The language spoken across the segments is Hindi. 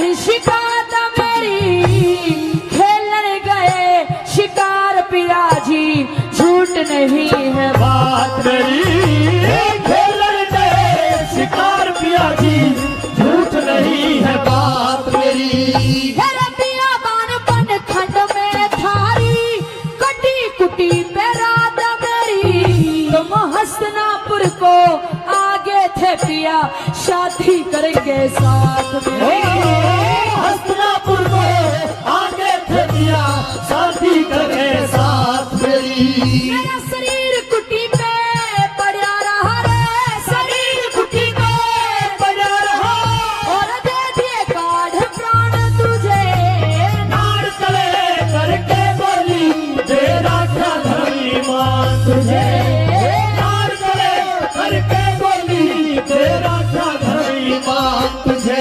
नहीं शिकायत मेरी, खेलने गए शिकार पिया जी, झूठ नहीं है बात मेरी। खेलने गए शिकार पिया जी, झूठ नहीं है बात मेरी। खंड में थारी कटी कुटी पे रात मेरी, तुम हसनापुर को आगे थे पिया, शादी करेंगे साथ में। हसनापुर को आगे थे पिया, शादी करेंगे साथ मेरी। मेरा शरीर कुटी पे पड़ा रहा रे, शरीर कुटी पे पड़ा रहा, और दे दिए काढ़ प्राण तुझे। करके बोली तेरा क्या धर्म तुझे, प्यार करे करके बोली तेरा क्या धर्म तुझे।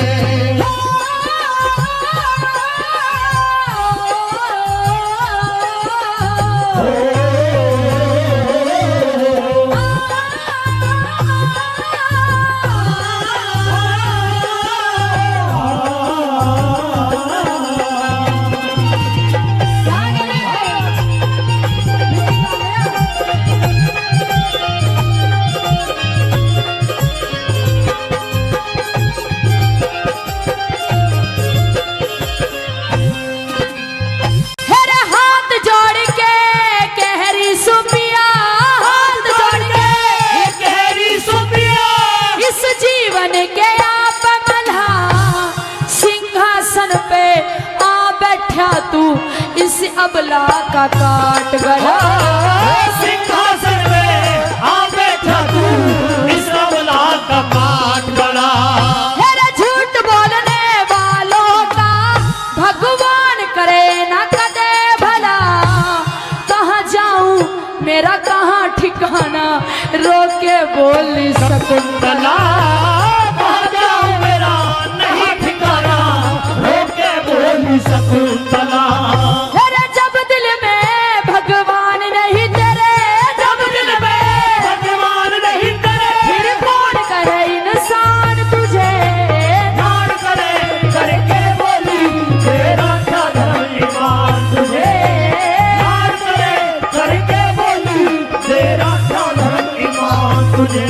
तू इस अबला का काट गला, सिंहासन में आ बैठा तू इस अबला का काट गला। मेरा झूठ बोलने वालों का भगवान करे ना कदे भला, कहाँ जाऊं मेरा कहाँ ठिकाना, रोके बोल शकुंतला। कहाँ जाऊं मेरा नहीं ठिकाना, रोके बोल शकुंतला। जब दिल में भगवान नहीं तेरे, जब दिल में भगवान नहीं तेरे, फिर कौन करे इंसान तुझे। कौन करे करके बोली तेरा क्या धर्म तुझे, कौन करे करके बोली तेरा क्या धर्म तुझे।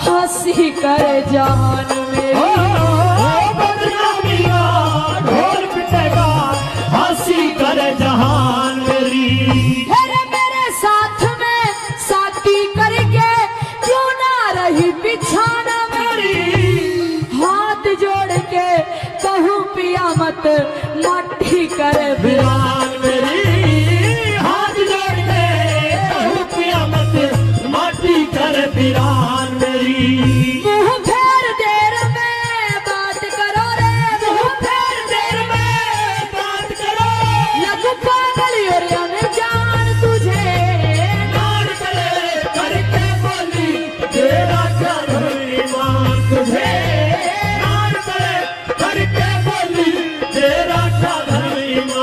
हंसी कर जान मेरी, बदनामी का ढोल पिटेगा, हंसी कर जहान मेरी। मेरे साथ में साथी करके क्यों ना रही बिछाना मेरी, हाथ जोड़ के कहूँ पिया मत माटी कर बिरान मेरी। हाथ जोड़ के कहूँ पिया मत माटी कर बिरान मेरी। मुँह फेर देर में बात करो रे, मुँह फेर देर में बात करो, लगू पागल और अनजान तुझे। नार करे करके बोली तेरा क्या धर्म तुझे, नार करे करके बोली तेरा क्या धर्म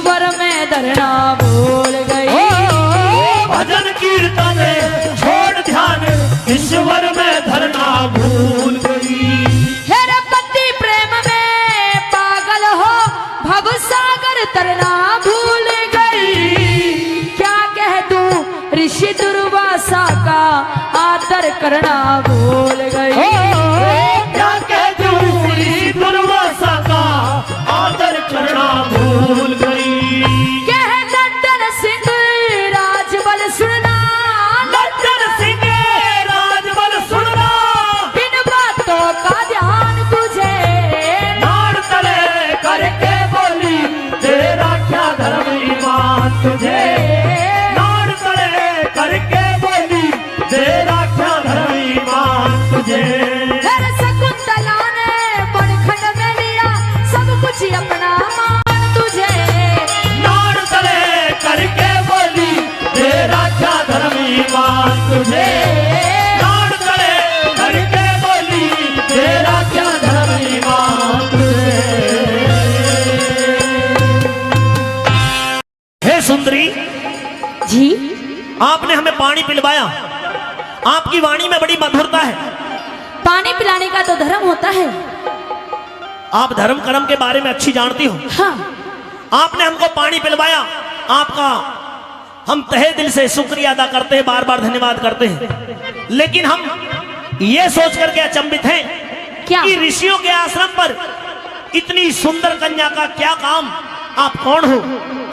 ईश्वर में धरना भूल गई। भजन कीर्तन छोड़ ध्यान ईश्वर में धरना भूल गई। हेरे पति प्रेम में पागल हो भव सागर तरना भूल गई। क्या कह दूं ऋषि दुर्वासा का आदर करना भूल गई। क्या कह दूं ऋषि दुर्वासा का आदर करना भूल गई। कह नंदन सिंह राजबल सुनना, नंदन सिंह राजबल सुनना, इन बातों का ध्यान तुझे नाड़ तले करके बोली तेरा क्या धर्म ईमान तुझे। नाड़ तले करके बोली तेरा क्या धर्म ईमान तुझे। हर शकुंतला ने बनखंड में लिया सब कुछ अपना मान तुझे। नाड़ तले करके बोली तेरा क्या धर्म ईमान तुझे। नाड़ तले करके बोली तेरा क्या धर्म ईमान तुझे। हे सुंदरी, जी आपने हमें पानी पिलवाया। आपकी वाणी में बड़ी मधुरता है। पानी पिलाने का तो धर्म होता है। आप धर्म कर्म के बारे में अच्छी जानती हो। हाँ आपने हमको पानी पिलवाया, आपका हम तहे दिल से शुक्रिया अदा करते हैं, बार बार धन्यवाद करते हैं। लेकिन हम ये सोच करके अचंभित हैं क्या? कि ऋषियों के आश्रम पर इतनी सुंदर कन्या का क्या काम। आप कौन हो?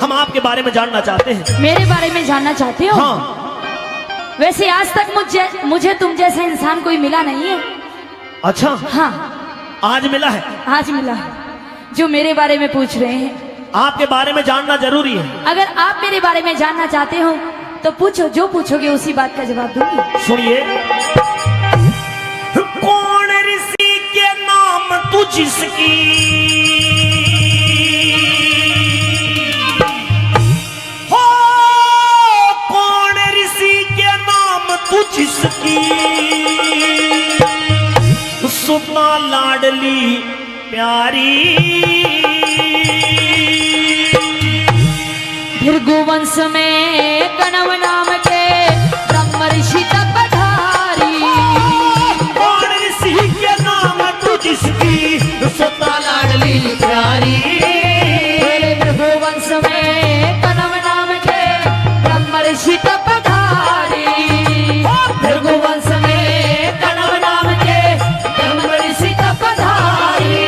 हम आपके बारे में जानना चाहते हैं। मेरे बारे में जानना चाहते हो? हाँ। वैसे आज तक मुझे तुम जैसा इंसान कोई मिला नहीं है। अच्छा, हाँ आज मिला है। आज मिला है जो मेरे बारे में पूछ रहे हैं। आपके बारे में जानना जरूरी है। अगर आप मेरे बारे में जानना चाहते हो तो पूछो, जो पूछोगे उसी बात का जवाब दूंगी। सुनिए, कौन ऋषि के नाम तू जिसकी हो, कौन ऋषि के नाम तू जिसकी सुना लाडली प्यारी। भृगुवंश में कणव नाम के ब्रह्म ऋषि तप धारी। कौन ऋषि के नाम तू जिसकी सुना लाडली प्यारी। भृगुवंश में कणव नाम के ब्रह्म ऋषि तप धारी। भृगुवंश में कणव नाम के ब्रह्म ऋषि तप धारी।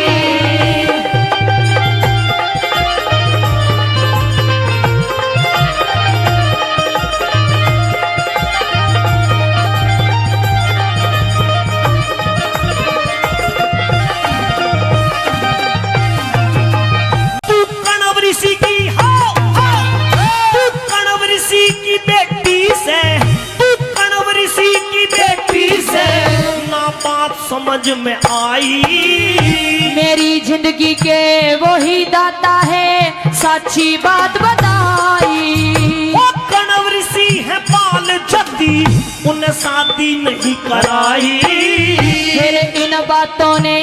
तू कणव ऋषि की हो, तू कणव ऋषि की बेटी से, तू कणव ऋषि की बेटी से ना बात समझ में आई। मेरी जिंदगी के वही दाता है, सच्ची बात बताई। वो कणव ऋषि है बाल जल्दी उन्हें शादी नहीं कराई। फिर इन बातों ने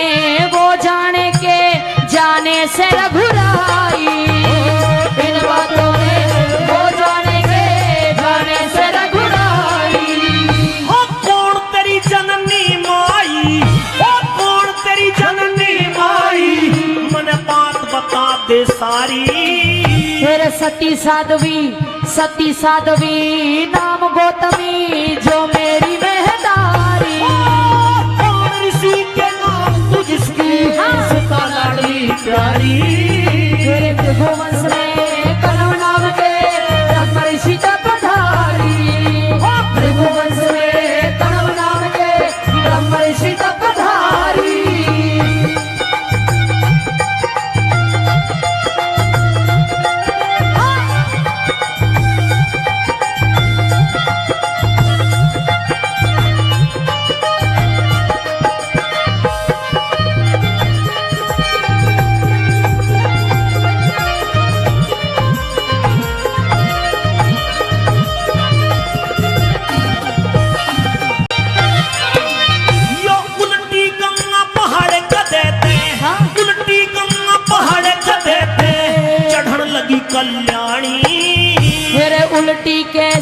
वो जाने के जाने से रघुराई। इन बातों ने वो जाने के जाने से रघुराई। हो कौन तेरी जननी माई, हो कौन तेरी जननी माई, मन बात बता दे सारी। फिर सती साध्वी नाम गौतमी जो मेरी मेहदारी। कौन ऋषि के नाम तू जिसकी सुता लाडली प्यारी। मेरे भृगुवंश में कणव नाम के ब्रह्म ऋषि तप धारी। भृगुवंश में कणव नाम के ब्रह्म ऋषि तप धारी।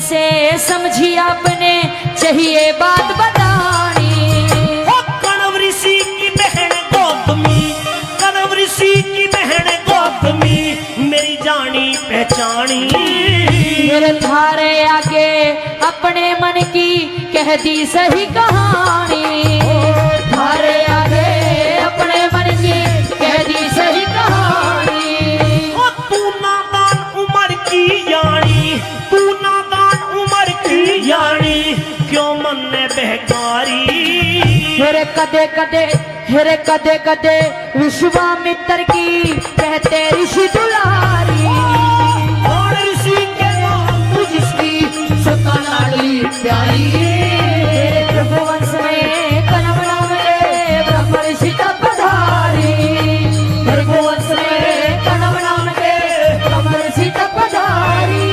से समझी आपने चाहिए बात बतानी। ओ कण्व ऋषि की बहन गौतमी, कण्व ऋषि की बहन गौतमी मेरी जानी पहचानी। फिर थारे आगे अपने मन की कह दी सही कहानी। थारे आगे अपने मन की कह दी सही कहानी। ओ तू नादान उम्र की यानी, तू नादान उम्र की यानी क्यों मन में बहकारी। फिर कदे कदे विश्वामित्र की कहते ऋषि दुलारी। और ऋषि के नाम तू जिसकी सुता लाडली प्यारी। रघुवंश में कनव नाम के ब्रह्म ऋषि का पधारी। रघुवंश में कनव नाम के ब्रह्म ऋषि का पधारी।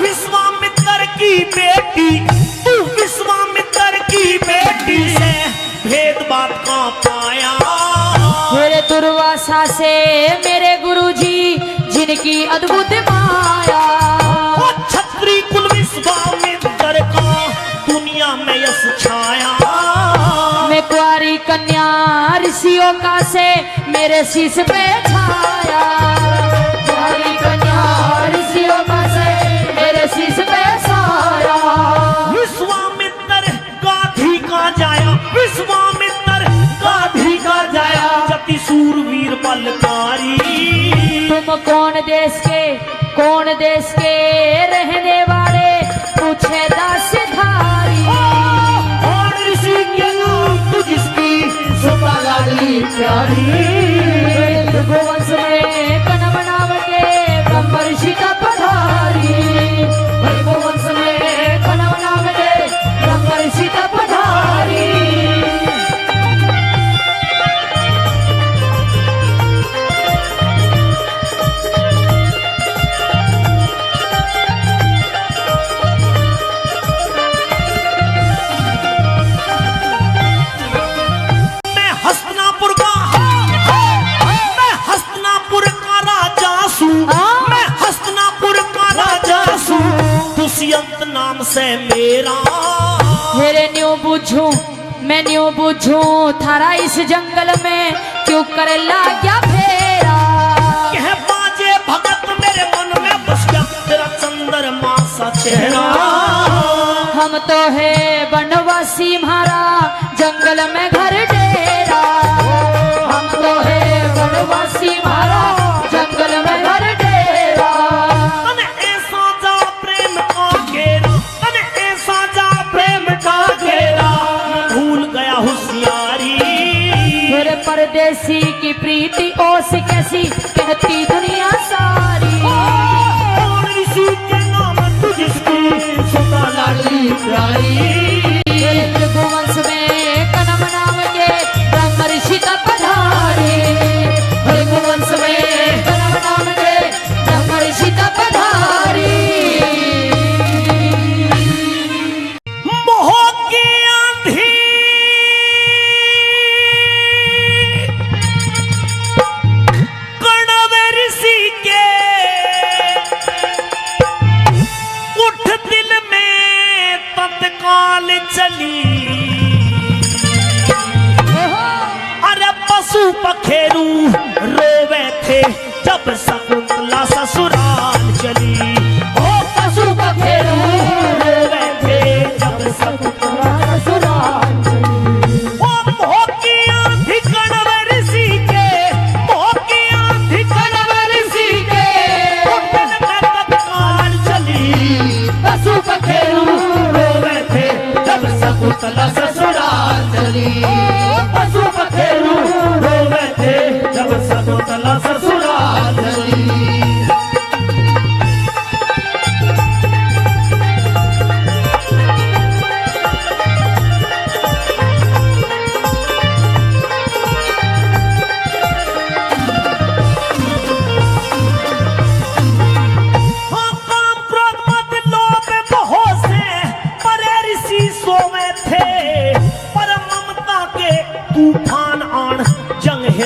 विश्वामित्र की बेटी, तू विश्वामित्र की बेटी से भेद बात का पाया। मेरे दुर्वासा से मेरे गुरुजी जिनकी अद्भुत माया। ओ छत्री कुल विश्वामित्र का दुनिया में यश छाया। मैं कुंवारी कन्या ऋषियों का से मेरे शीश पे छाया। कुंवारी कन्या ऋषियों का से मेरे शीश पे छाया। विश्वामित्र गाधी का जाया, विश्वामित्र गाधी का जाया जति सूरवीर बलकारी। तुम कौन देश के रहने वाले पूछे दासधारी। और ऋषि के नाम तू जिसकी सुता लाडली प्यारी। रघुवंश में कनव नाम के ब्रह्म ऋषि का पधारी। रघुवंश में कनव नाम के ब्रह्म ऋषि का पधारी। मैं हस्तिनापुर का मैं हस्तिनापुर का राजा सूं। मैं हस्तिनापुर का राजा सूं। दुष्यंत नाम से मेरा। मेरे मैं न्यू बुझूं थारा इस जंगल में क्यों कर लाग्या फेरा। कह बाजे भगत मेरे मन में बस गया तेरा चंद्रमा सा चेहरा। हम तो है वनवासी म्हारा जंगल में घर डेरा। हम तो है वनवासी म्हारा जंगल में घर डेरा। तने ऐसा जा प्रेम का घेरा, तने ऐसा जा प्रेम का घेरा मैं भूल गया होशियारी। मेरे परदेसी की प्रीति ओस कैसी कहती दुनिया सारी। और ऋषि के नाम तू जिसकी सुता लाडली प्यारी। रघुवंश में कनव नाम के ब्रह्म ऋषि का पधारी। रघुवंश में कनव नाम के ब्रह्म ऋषि का पधारी। मोह की आंधी कण्व ऋषि के उठ दिल में तत्काल चली। अरे पशु पखेरू रोवे थे जब शकुंतला ससुराल चली। ओ पशु पखेरू रोवे थे जब शकुंतला ससुराल चली। ओ मोह की आंधी कण्व ऋषि के, मोह की आंधी कण्व ऋषि के उठ दिल में तत्काल चली। पशु पखेरू रोवे थे जब शकुंतला ससुराल चली। पशु पखेरू रोवे थे जब शकुंतला ससुराल चली।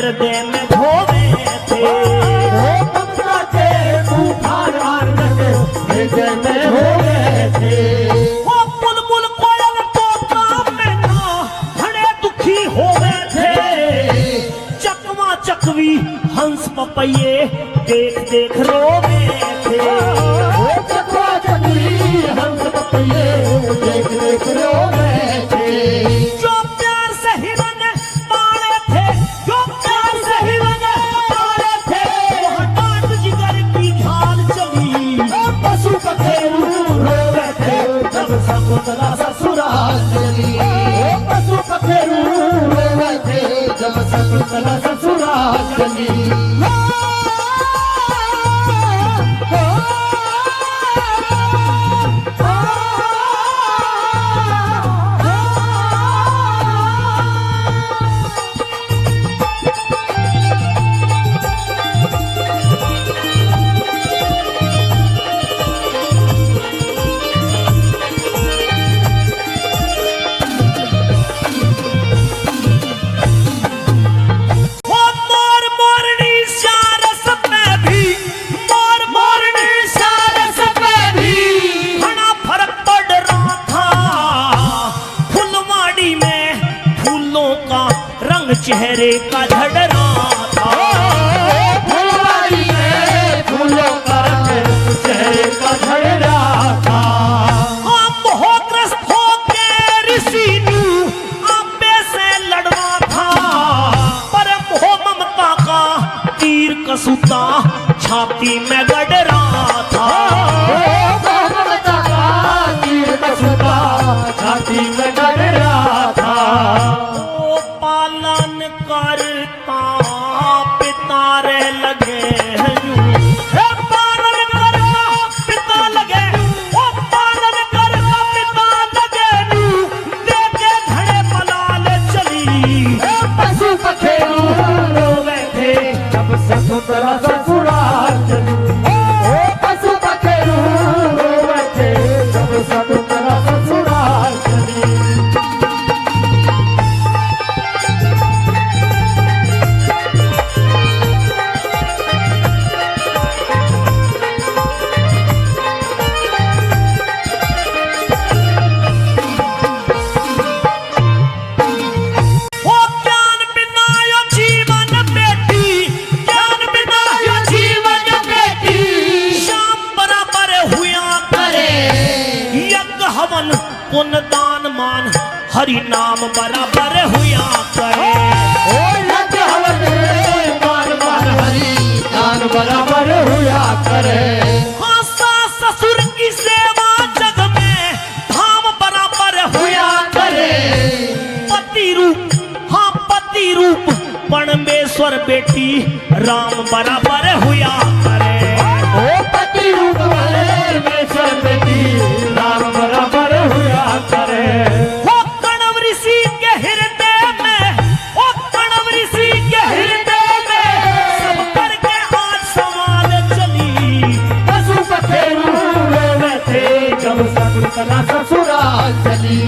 हृदय में धोवे थे। ममता के तूफान हृदय में होवे थे। वो बुलबुल कोयल तोता में ना बड़े दुखी होवे थे। चकवा चकवी हंस पपैये देख देख रोवे थे। चकवा चकवी हंस पपैये देख देख रोवे थे। जो प्यार से हिरन पाले थे, जो प्यार से हिरन पाले थे, वहाँ डांट जिगर की झाल चली। पशु पखेरू रोवे थे जब शकुंतला ससुराल चली। पशु पखेरू रोवे थे जब शकुंतला ससुराल चली। चेहरे का झड़ना था। फुलवारी में फूलों का रंग चेहरे का झड़ना था। हम मोहग्रस्त होके ऋषि न्यू आपे से लड़ना था। पर मोह ममता का तीर कसूता छाती में गड़ रहा था। ममता का तीर कसूता छाती में गड़ रहा था। करता पिता रे लगे यूं, हे पालन करता पिता लगे, ओ पालन करता पिता लगे यूं, देखे धड़े पलाल चली। पशु पखेरू रोवे थे जब शकुंतला ससुराल चली। पशु पखेरू रोवे थे जब शकुंतला ससुराल चली। पुन दान मान हरि नाम बराबर हुआ करे। हरि नाम बराबर हुआ करे। हाँ सास ससुर की सेवा जग में धाम बराबर हुआ करे। पति रूप हाँ पति रूप परमेश्वर बेटी राम बराबर हुआ करे। पति रूप परमेश्वर बेटी राम बराबर हुआ करे। वो कणव ऋषि के हृदय में, वो कणव ऋषि के हृदय में सब करके आज सवाल चली। पशु पखेरू रोवे थे जब शकुंतला ससुराल चली।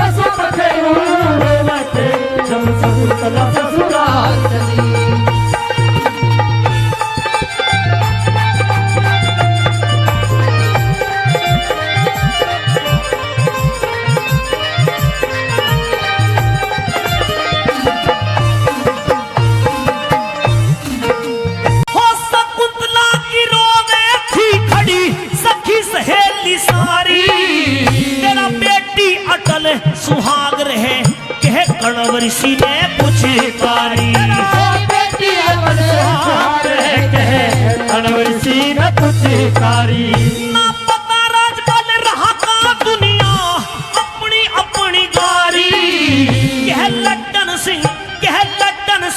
पशु पखेरू रोवे थे जब शकुंतला ससुराल चली। सारी तेरा बेटी अटल सुहाग रहे कह कणव ऋषि ने पुचकारी। बेटी अटल सुहाग रहे कहे कणव ऋषि ने पुचकारी। ना पता राजबल रहा का दुनिया अपनी अपनी गारी। कह लट्टन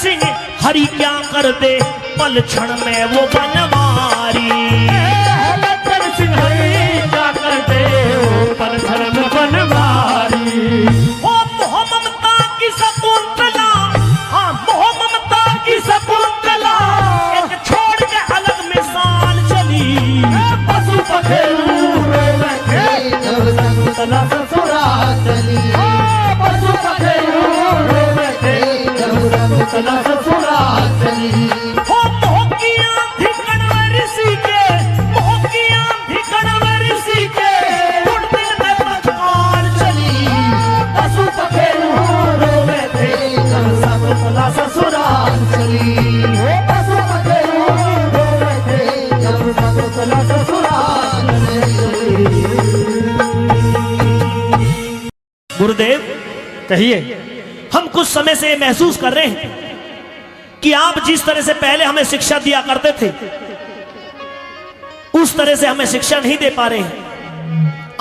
सिंह हरि क्या कर दे पल क्षण में वो बनवारी। लट्टन सिंह हरि क्या कर दे पल क्षण में बनवारी। ओ मोह ममता की शकुंतला, हाँ मोह ममता की शकुंतला एक छोड़ के अलग मिसाल चली। पशु पखेरू रोवे थे जब शकुंतला ससुराल चली। पशु पखेरू रोवे थे जब शकुंतला ससुराल कहिए। हम कुछ समय से ये महसूस कर रहे हैं कि आप जिस तरह से पहले हमें शिक्षा दिया करते थे उस तरह से हमें शिक्षा नहीं दे पा रहे हैं।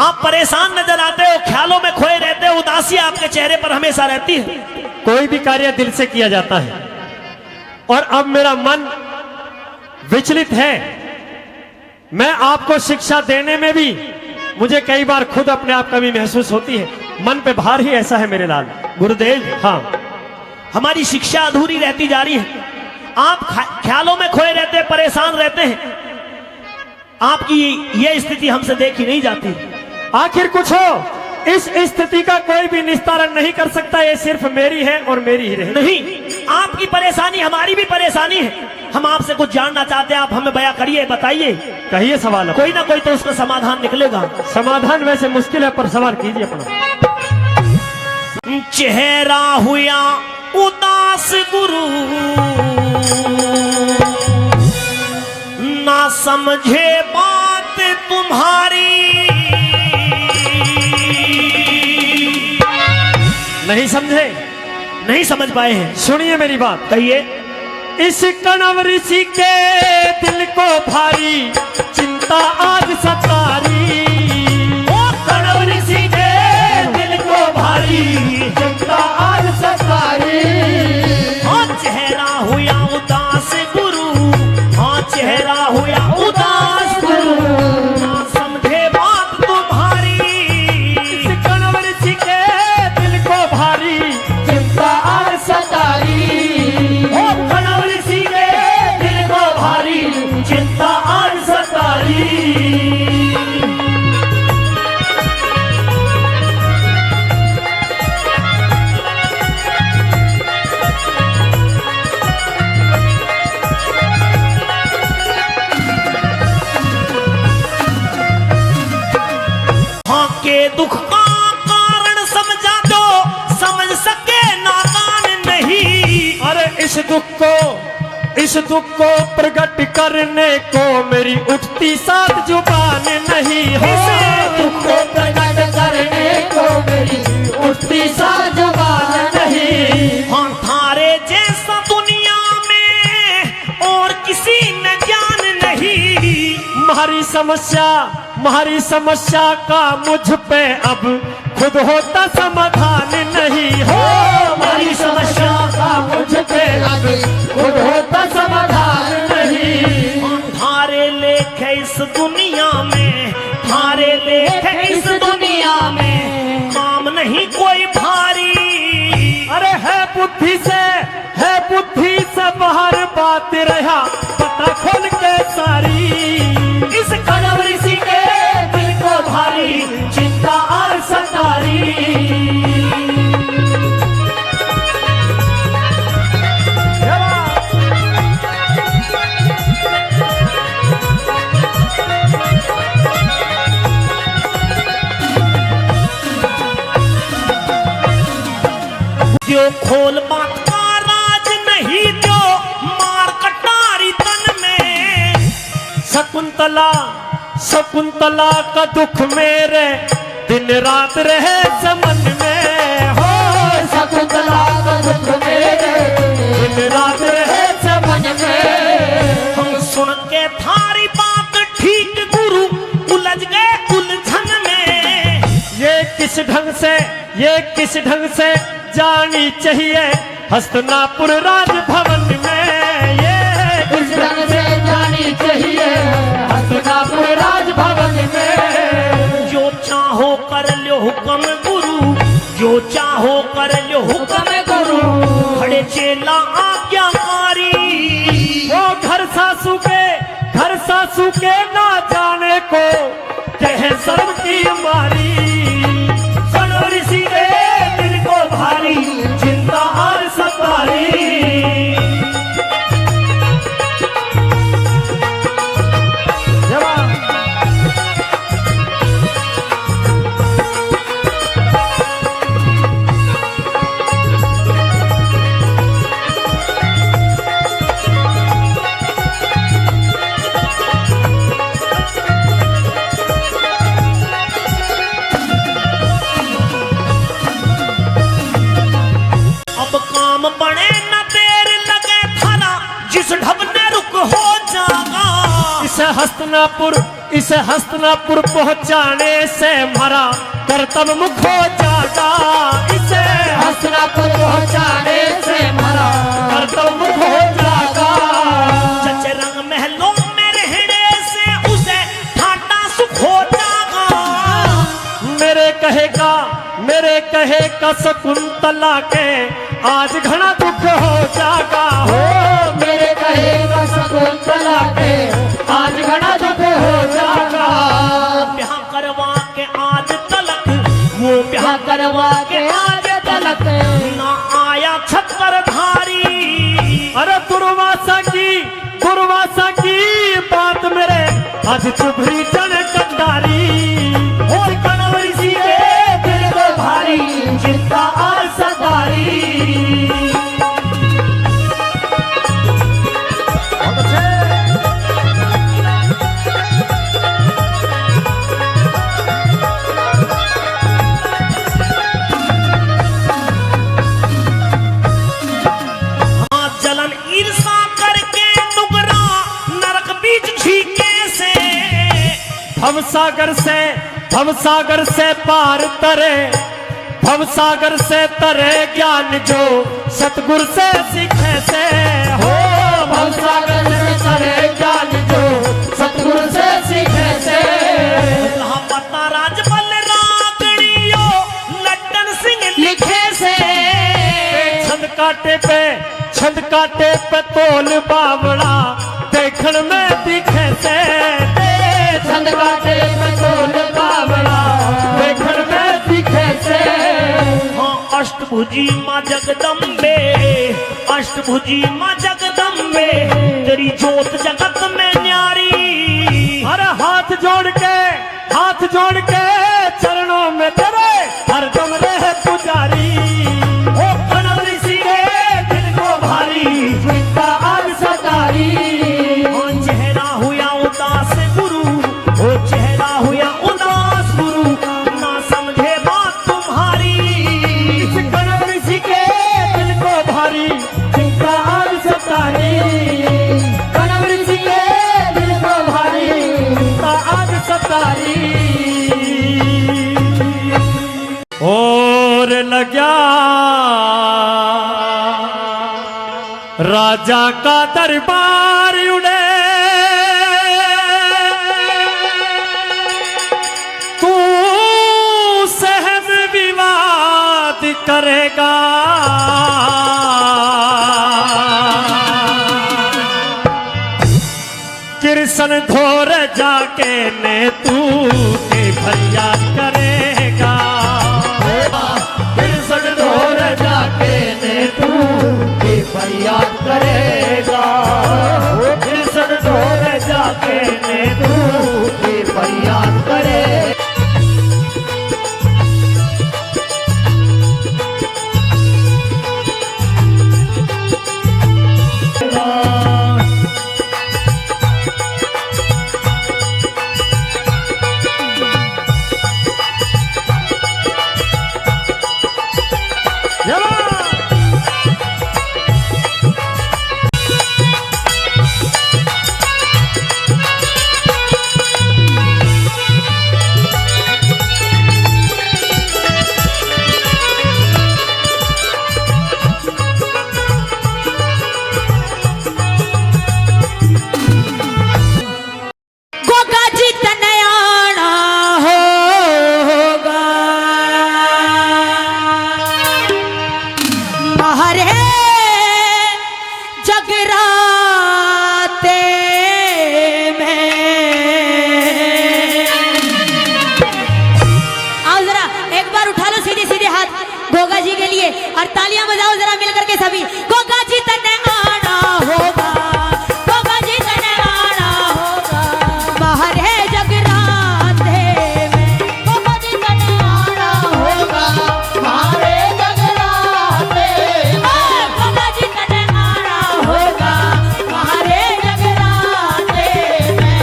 आप परेशान नजर आते हो, ख्यालों में खोए रहते हो, उदासी आपके चेहरे पर हमेशा रहती है। कोई भी कार्य दिल से किया जाता है और अब मेरा मन विचलित है। मैं आपको शिक्षा देने में भी मुझे कई बार खुद अपने आप कमी महसूस होती है। मन पे भार ही ऐसा है मेरे लाल। गुरुदेव, हाँ, हमारी शिक्षा अधूरी रहती जा रही है। आप ख्यालों में खोए रहते हैं, परेशान रहते हैं। आपकी ये स्थिति हमसे देखी नहीं जाती। आखिर कुछ हो, इस स्थिति का कोई भी निस्तारण नहीं कर सकता। ये सिर्फ मेरी है और मेरी ही रहे। नहीं, आपकी परेशानी हमारी भी परेशानी है। हम आपसे कुछ जानना चाहते हैं, आप हमें बयां करिए, बताइए। कहिए सवाल। कोई ना कोई तो उसका समाधान निकलेगा। समाधान वैसे मुश्किल है पर सवाल कीजिए अपना। चेहरा हुआ उदास गुरु, ना समझे बात तुम्हारी। नहीं समझे? नहीं समझ पाए हैं। सुनिए मेरी बात। कहिए। इस कणव ऋषि के दिल को भारी चिंता आज सतारी। ओ कणव ऋषि के दिल को भारी चिंता आज सतारी। हाँ चेहरा हुआ उदास गुरु, हाँ चेहरा हुआ उदास गुरु, ना समझे बात तुम्हारी। इस कणव ऋषि के दिल को भारी चिंता आज सतारी। ओ कणव ऋषि के दिल को भारी चिंता आज सतारी। के दुख का कारण समझा दो, समझ सके नादान नहीं। अरे इस दुख को प्रकट करने को मेरी उठती सात जुबान नहीं हो। इस दुख को प्रकट करने को मेरी उठती सात जुबान नहीं। हाँ थारे जैसा दुनिया में और किसी में ज्ञान नहीं। हमारी समस्या का मुझ पे अब खुद होता समाधान नहीं हो। हमारी समस्या का मुझ पे अब खुद होता समाधान नहीं। थारे लेख इस दुनिया में, थारे लेख इस दुनिया में काम नहीं कोई भारी। अरे है बुद्धि से बाहर बात रहा पता खोल के सारी। इस कणव ऋषि के दिल को भारी चिंता और सतारी। जो खोल बात का राज नहीं, जो मार कटारी तन में। शकुंतला का दुख मेरे दिन रात रहे समन में हो। शकुंतला का दुख मेरे दिन रात रहे समन में। हम सुन के थारी बात ठीक गुरु उलझ गए उलझन में। ये किस ढंग से जानी चाहिए हस्तिनापुर राजभवन में। ये किस ढंग से जानी चाहिए हस्तिनापुर राजभवन में। जो चाहो कर लो हुक्म गुरु, जो चाहो कर लो हुक्म गुरु, खड़े चेला आज्ञाकारी। वो घर सासू के ना जाने को कहे शर्म की मारी। कणव ऋषि के दिल को भारी चिंता और सतारी। हस्तिनापुर, इसे हस्तिनापुर पहुंचाने से हमारा कर्तव्य मुख हो जागा। इसे हस्तिनापुर पहुंचाने से हमारा कर्तव्य मुख हो जागा। चचरंग महलों में रहने से उसे ठाटा सुख हो जागा। मेरे कहे का शकुंतला के आज घना दुख हो जागा। हो मेरे कहे का शकुंतला के आज घना दुख हो जागा। ब्याह करवा के आज तलक, वो ब्याह करवा के आज तलक ना आया छत्रधारी। अरे दुर्वासा की बात मेरे आज चुभरी जन कंडारी। और कणव ऋषि के दिल को भारी चिंता और सतारी। जलन ईर्षा करके नुगरा नरक बीच छीके से। भवसागर से पार तरे, भवसागर से तरे ज्ञान जो सतगुरु से सीखे से। हो भवसागर से तरे ज्ञान जो सतगुरु से सीखे से। पता राजबल रागड़ियो लट्टन सिंह लिखे से। छंद काटे पे तोल बावड़ा देखण में दिखे से। छंद काटे पे तोल बावड़ा देखण में दिखे से। हाँ अष्टभुजी माँ जगदम्बे, अष्टभुजी माँ जगदम्बे तेरी जोत जगत में न्यारी। अरे हाथ जोड़ के चरणों में तेरे हरदम रहे पुजारी। ओ कणव ऋषि के दिल को भारी चिंता और सतारी। ओ चेहरा हुआ उदास गुरु, ओ चेहरा हुआ उदास गुरु ना समझे बात तुम्हारी। कणव ऋषि के दिल को भारी चिंता और सतारी। कणव ऋषि के दिल को भारी चिंता आज सतारी। और लग्या राजा का दरबार उड़े, तू सहम विवाद करेगा। कृष्ण धोर जाके ने तू के फरियाद करेगा। कृष्ण धोर जाके ने तू की फरियाद करेगा। कृष्ण धोर जाके ने तू की फरियाद करे। गोगा जी के लिए और तालियां बजाओ जरा मिलकर के सभी। गोगा जी तने आना होगा, गोगा जी तने आना होगा, बाहर है जगराते में। गोगा जी तने आना होगा, बाहर है जगराते में। गोगा जी तने आना होगा, बाहर है जगराते में।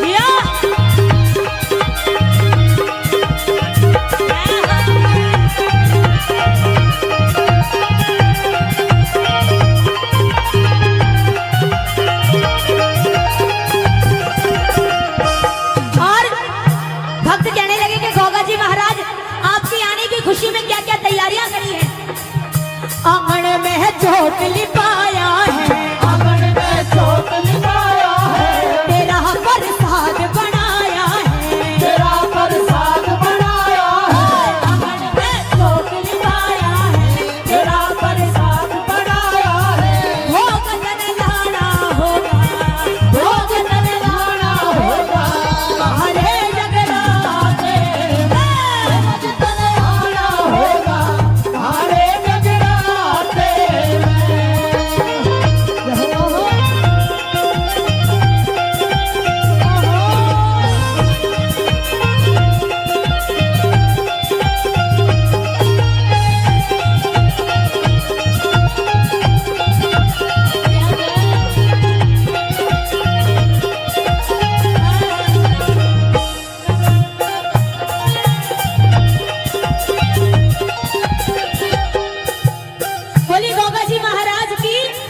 या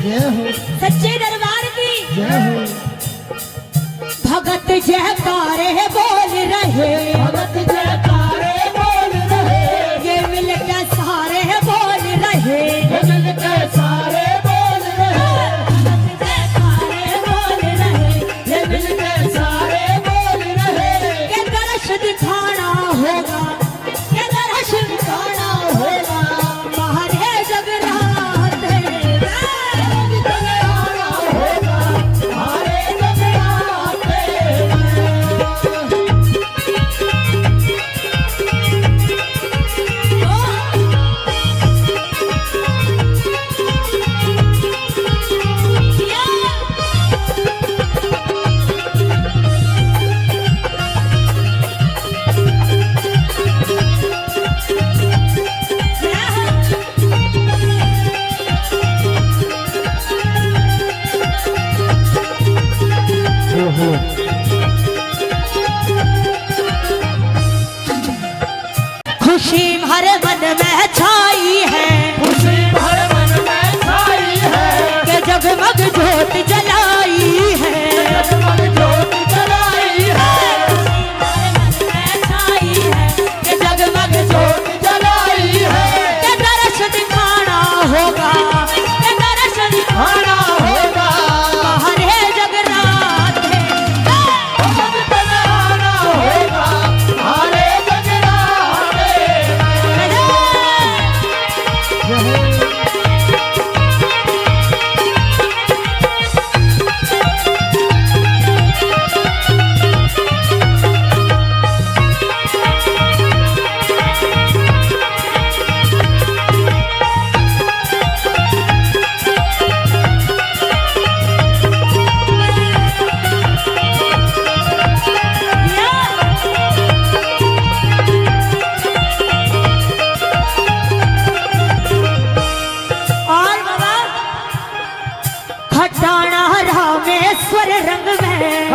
सच्चे दरबार की भगत जयकारे बोल रहे, भगत जयकारे बोल रहे, ये मिल के सारे बोल रहे, ये मिल के सारे बोल रहे, भगत जयकारे बोल रहे, ये मिल के सारे बोल रहे, के दर्श दिखाना होगा, के दर्श दिखाना होगा, हमारे जगराते दिखाना होगा, हमारे जगराते। खुशी हर मन में छाई है, खुशी हर मन में छाई है, के जगमग ज्योत जलाई है, जगमग ज्योत जलाई है, खुशी हर मन में छाई है, के जगमग ज्योत जलाई है, के दर्श दिखाना होगा, के दर्श दिखाना होगा, हमारे जगराते बनाना होगा, हमारे जगराते। और बाबा खटाना रामेश्वर रंग में,